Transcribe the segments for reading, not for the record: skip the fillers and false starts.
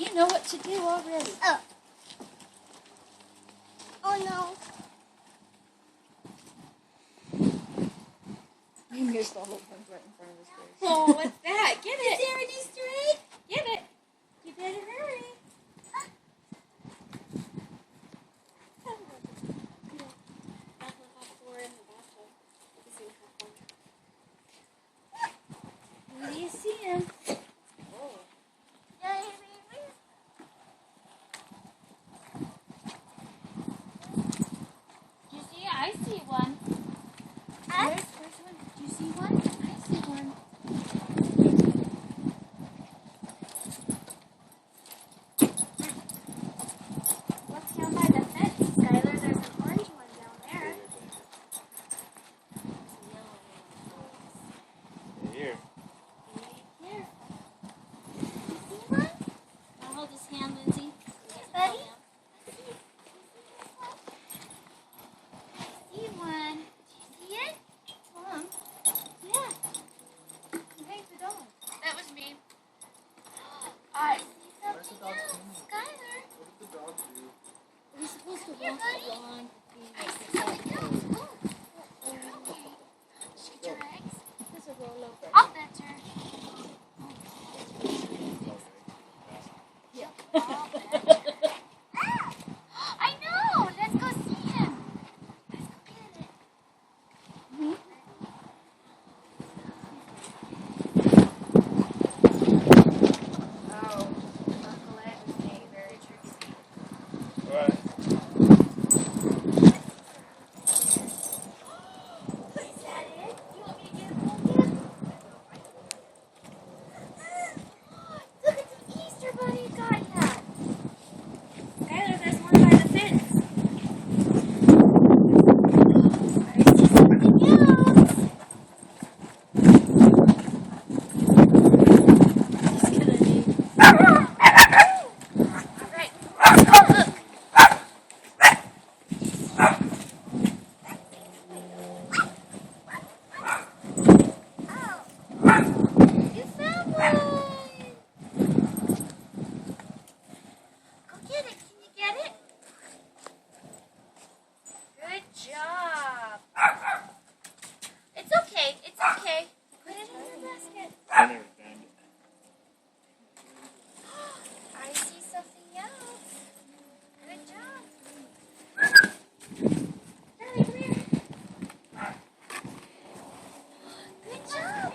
you know what to do already. Oh. Oh no. You missed the whole thing right in front of his face. Oh, what's that? Get it. Is there an Easter egg? Get it. You better hurry. Where do you see him? Do you see? I see one. Where's one? Do you see one? I see one. What's down by the fence, Skylar? There's an orange one down there. Here. Here. You see one? I'll hold his hand, Lindsay. Buddy? See one. Do you see it? Mom. Yeah. Hey, the dog. That was me. I see Where's the something dog else. doing? Skylar. What did the dog do? We're supposed to Here, walk buddy. along. I see something else. Oh. She drags. There's a rollover. I'll bet her. Yeah. I'll bet her. Ah! I know. Let's go see him. Let's go get it. Oh, Uncle Ed was being very tricky. Alright. Is that it? You want me to get a hold Look at the Easter bunny got that. Skylar, there's one by the fence. I see something else. He's gonna need. All right. Oh, look. You found one. Go get it. Can you get it? Good job. It's okay. It's okay. Put it in your basket. I never found it. I see something else. Good job. Charlie, come here. Good job.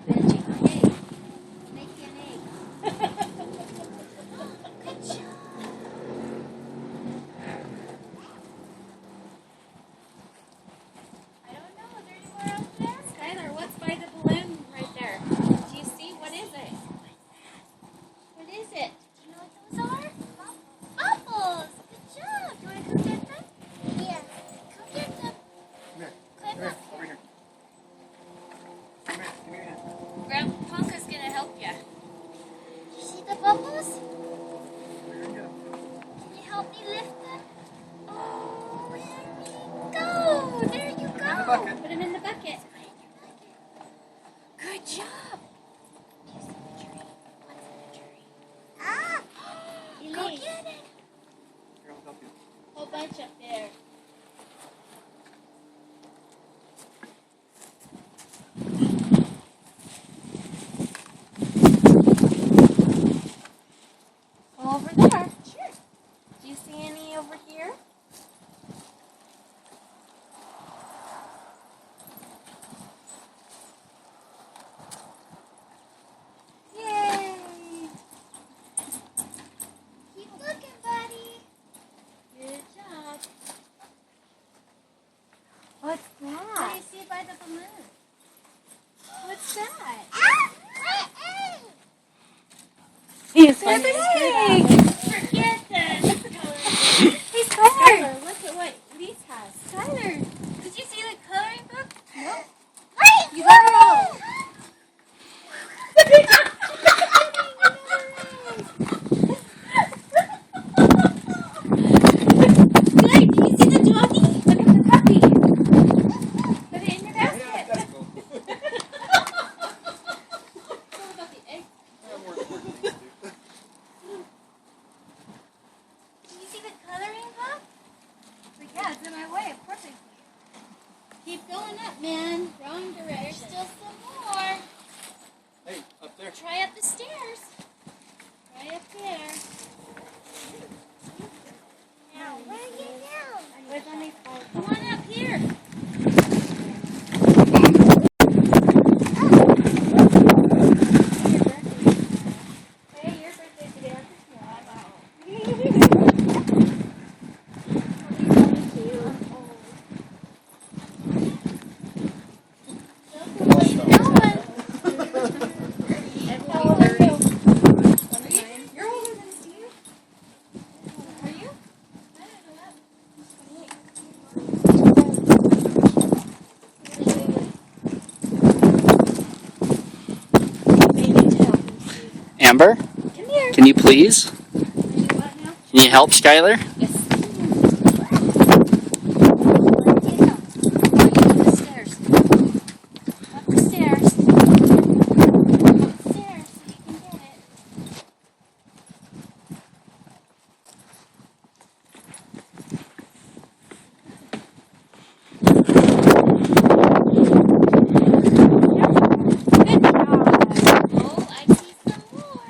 Benji, hey, make an egg. Good job. I don't know. Is there anywhere else there? Skylar, what's by the balloon right there? Do you see? What is it? What is it? Do you know what those are? Bubbles. Good job. You want to come get them? Yeah. Come get them. Come here. Climb Come here. up. Over here. Come here. Give me your hand. Grandpa's gonna help you. You see the bubbles? Here you go. Can you help me lift them? Oh, there you go. There you Put them in the go. bucket. Put him in the bucket. Good job. You see the tree? What's in the tree? Ah! Go Elise, get it. Here, I'll help you. whole bunch up there. Over there. Sure. Do you see any over here? Yay. Keep looking, buddy. Good job. What's What do that? you see by the balloon? What's that? Ah! He's There's funny. an egg. Forget that. Hey, Skylar. Skylar, look at what Elise has. Skylar, did you see the coloring book? No. Wait! You got it all. going up, man. Wrong direction. There's still some more. Hey, up there. Try up the stairs. Try up there. Now, where are you down? Where's only four? Come on up here. Hey, your birthday today. You're older than Steve? Are you? I don't know. Amber, Come here. can you please? What now? Can you help Skylar? Yes. Up the stairs. Up the stairs. Up the stairs so you can get it. Good job. Oh, I see some more.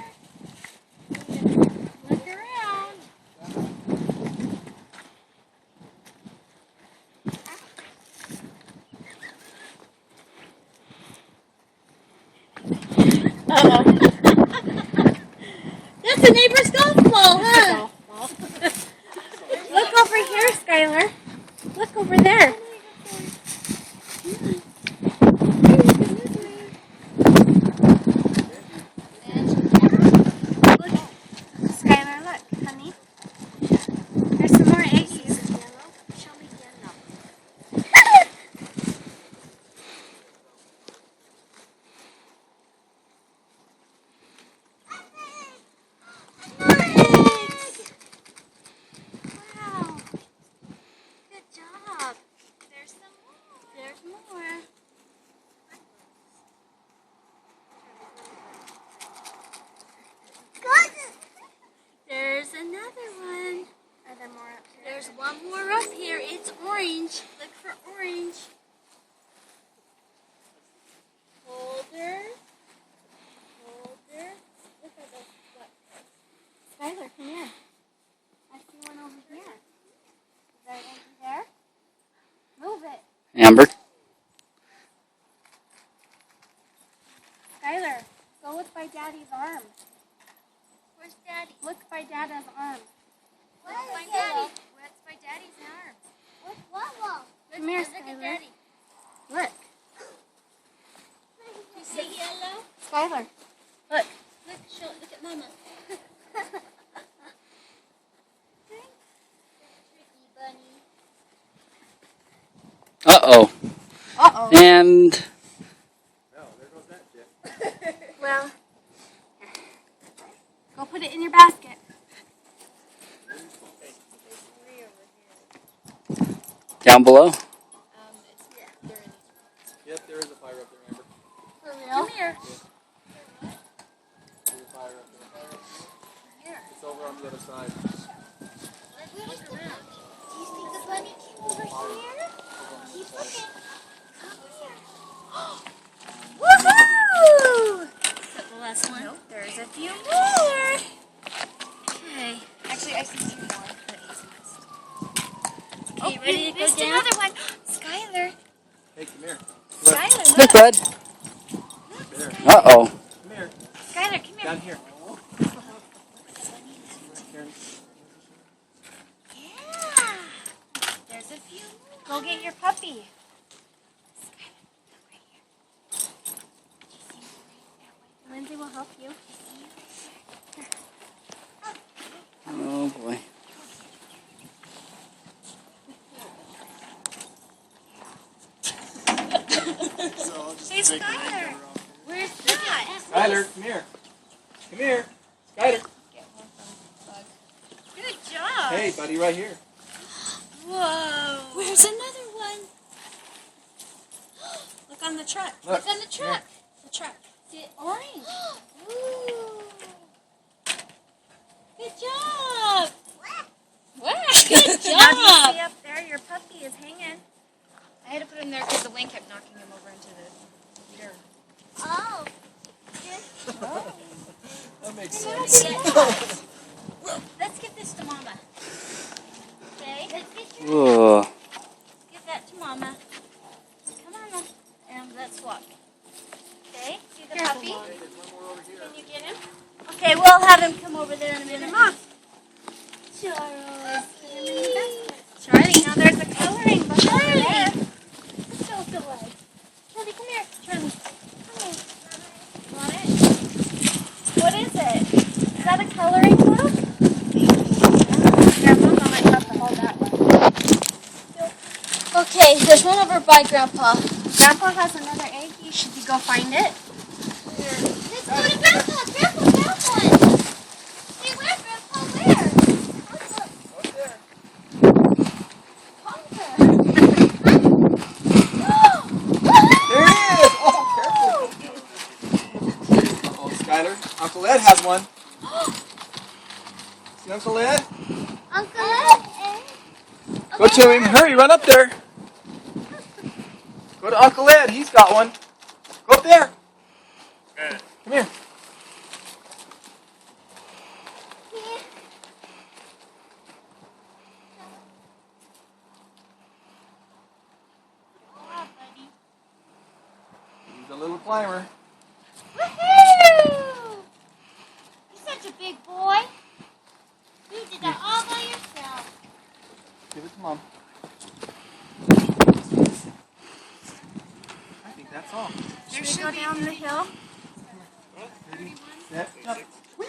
Look around. Uh-oh. That's a neighbor's golf ball, huh? Look over here, Skylar. Look over there. Look. Skylar, look, honey. There's some more eggies. Show me yellow. Wow. Good job. There's some more. There's more. There's another one. Are there more up here? There's one more up here. It's orange. Look for orange. Holder. Holder. Look at those black ones. Skylar, come here. I see one over here. Is there an egg there? Move it. Amber, Skylar, go look by Daddy's arm. Where's Daddy? Look by Dada's arm. Where's Look by Daddy? What's by Daddy's arm? Where's Wawa? Come here, Look at Skylar. Daddy. Look. You see yellow? Skylar. Look. Look at Mama. Tricky bunny. uh-oh. Uh-oh. And Oh, there goes that chip. Well, go put it in your basket. down below. Yep, there is a fire up there, Amber. For real? Come here. There's a fire up there. Here. It's over on the other side. Where's the bunny? Do you see the bunny came over here? Keep looking. Come here. Woohoo! Is that the last one? Nope, there's a few more. Okay. Actually, I see two more. Okay, ready to go down? Another one. Skylar. Hey, come here. Skylar, Sniff, look. bud. There. Uh-oh. Come here. Skylar, come here. Down here. Yeah. There's a few more. Go get your puppy. Skylar, look right here. Lindsay will help you. Oh, boy. Hey, Skylar. Where's that? Skylar, come here. Come here. Skylar. Good job. Hey, buddy, right here. Whoa. Where's another one? Look on the truck. Look. On the truck. The truck. See it orange. Ooh. Good job. Wow. Good job. See up there, your puppy is hanging. I had to put him there because the wind kept knocking him over into the dirt. Oh. That makes Let's sense. give this to Mama. Okay? Let's get your Whoa. Give that to Mama. Come on, Mom. And let's walk. Okay? See the puppy? Hey, there's one more over here. Can you get him? Okay, we'll have him come over there in a minute. Charles. Charlie, now there's a coloring book over there. Let's show us the way. Charlie, come here. Charlie, Come here. want it? What is it? Is that a coloring book? Grandma might have to hold that one. Okay, there's one over by Grandpa. Grandpa has another egg. Should we go find it? Let's go to Grandpa. Grandpa found one. Hey, where, Grandpa? Where? Up there. There he is! Oh, careful. Oh, Skylar. Uncle Ed has one. See Uncle Ed? Uncle Ed. Go to him. Hurry, run up there. Go to Uncle Ed. He's got one. Go up there. Come here. He's a little climber. Woohoo! You're such a big boy. You did that all by yourself. Give it to Mom. I think that's all. Should we go down the hill? Ready, set, jump. Whee!